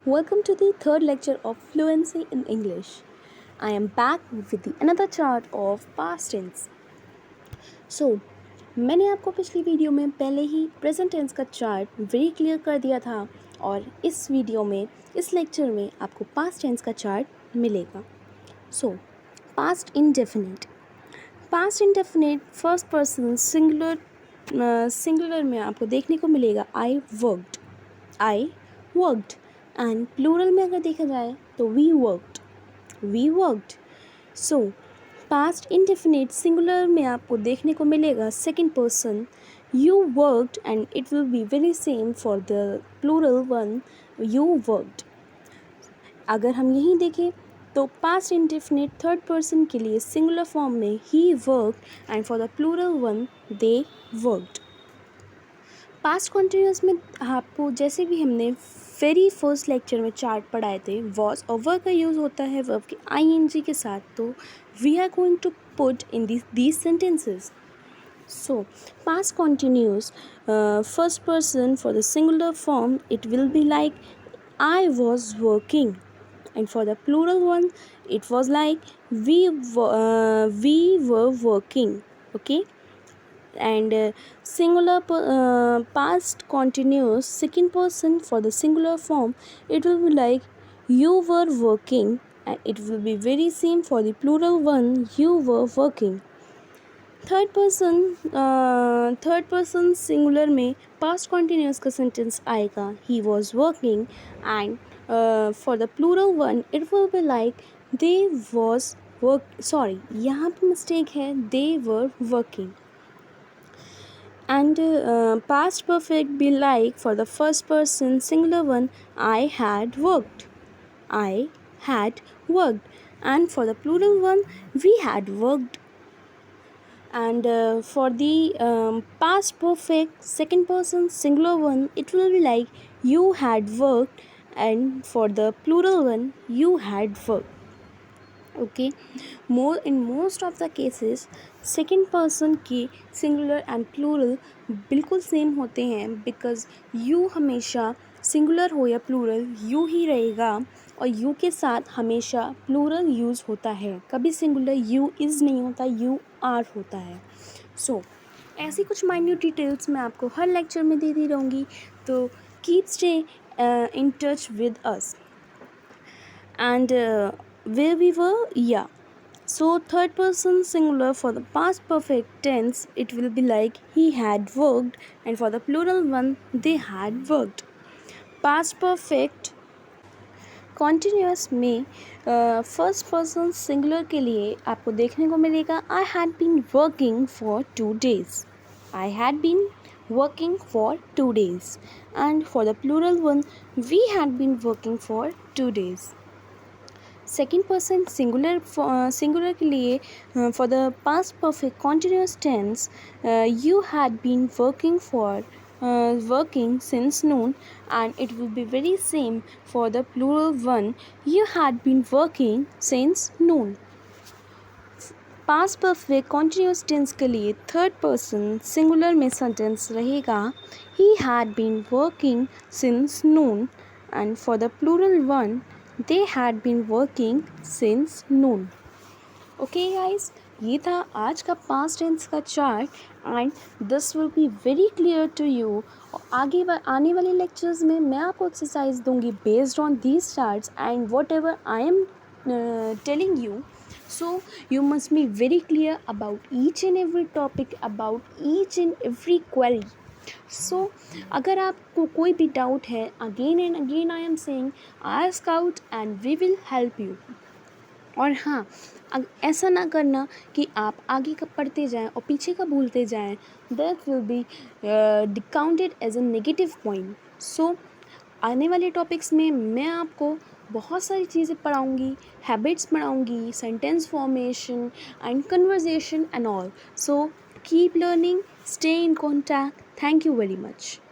Welcome to the third lecture of Fluency in English. I am back with another chart of past tense. So, मैंने आपको पिछली video में पहले ही present tense का chart very clear कर दिया था और इस वीडियो में इस लेक्चर में आपको पास्ट टेंस का चार्ट मिलेगा. सो past indefinite first person singular में आपको देखने को मिलेगा आई वर्कड एंड प्लूरल में अगर देखा जाए तो we worked. So past indefinite singular में आपको देखने को मिलेगा second person you worked and it will be very same for the plural one you worked. अगर हम यहीं देखें तो पास्ट इंडेफिनिट थर्ड पर्सन के लिए सिंगुलर फॉर्म में ही worked and for the plural one they worked. Past continuous में आपको जैसे भी हमने वेरी फर्स्ट लेक्चर में चार्ट पढ़ाए थे वॉज और वर्ब का यूज़ होता है वर्ब के आईएनजी के साथ, तो we are going to put in these sentences. So past continuous first person for the singular form it will be like I was working, and for the plural one it was like we were working. Okay, and past continuous second person for the singular form it will be like you were working, and it will be very same for the plural one you were working. Third person singular में past continuous का sentence आएगा he was working and for the plural one it will be like they was work, sorry यहाँ पे mistake है, they were working. And past perfect be like for the first person singular one I had worked, and for the plural one we had worked. And for the past perfect second person singular one it will be like you had worked, and for the plural one you had worked. Okay, in most of the cases second person की singular and plural बिल्कुल same होते हैं because you हमेशा singular हो या plural you ही रहेगा और you के साथ हमेशा प्लूरल यूज़ होता है, कभी सिंगुलर यू इज़ नहीं होता, यू आर होता है. सो ऐसी कुछ माइन्यूट डिटेल्स मैं आपको हर लेक्चर में देती रहूँगी, तो keep stay in touch with us. And where we were, yeah. So third person singular for the past perfect tense it will be like he had worked, and for the plural one they had worked. Past perfect continuous में first person singular के लिए आपको देखने को मिलेगा I had been working for 2 days. I had been working for 2 days, and for the plural one we had been working for 2 days. Second person singular के लिए for the past perfect continuous tense you had been working since noon, and it will be very same for the plural one you had been working since noon. Past perfect continuous tense के लिए third person singular में sentence रहेगा ही had been working since noon, and for the plural one they had been working since noon. Okay guys, ये था आज का past tense का chart and this will be very clear to you. और आने वाले लेक्चर्स में मैं आपको एक्सरसाइज दूंगी based on these charts and whatever I am telling you. So you must be very clear about each and every topic, about each and every query. So अगर आपको कोई भी डाउट है again and again I am saying ask out and we will help you. और हाँ, ऐसा ना करना कि आप आगे का पढ़ते जाएं और पीछे का भूलते जाएं, that will be counted as a negative point. So आने वाले टॉपिक्स में मैं आपको बहुत सारी चीज़ें पढ़ाऊँगी, हैबिट्स पढ़ाऊँगी, sentence formation and conversation and all. So keep learning, stay in contact. Thank you very much.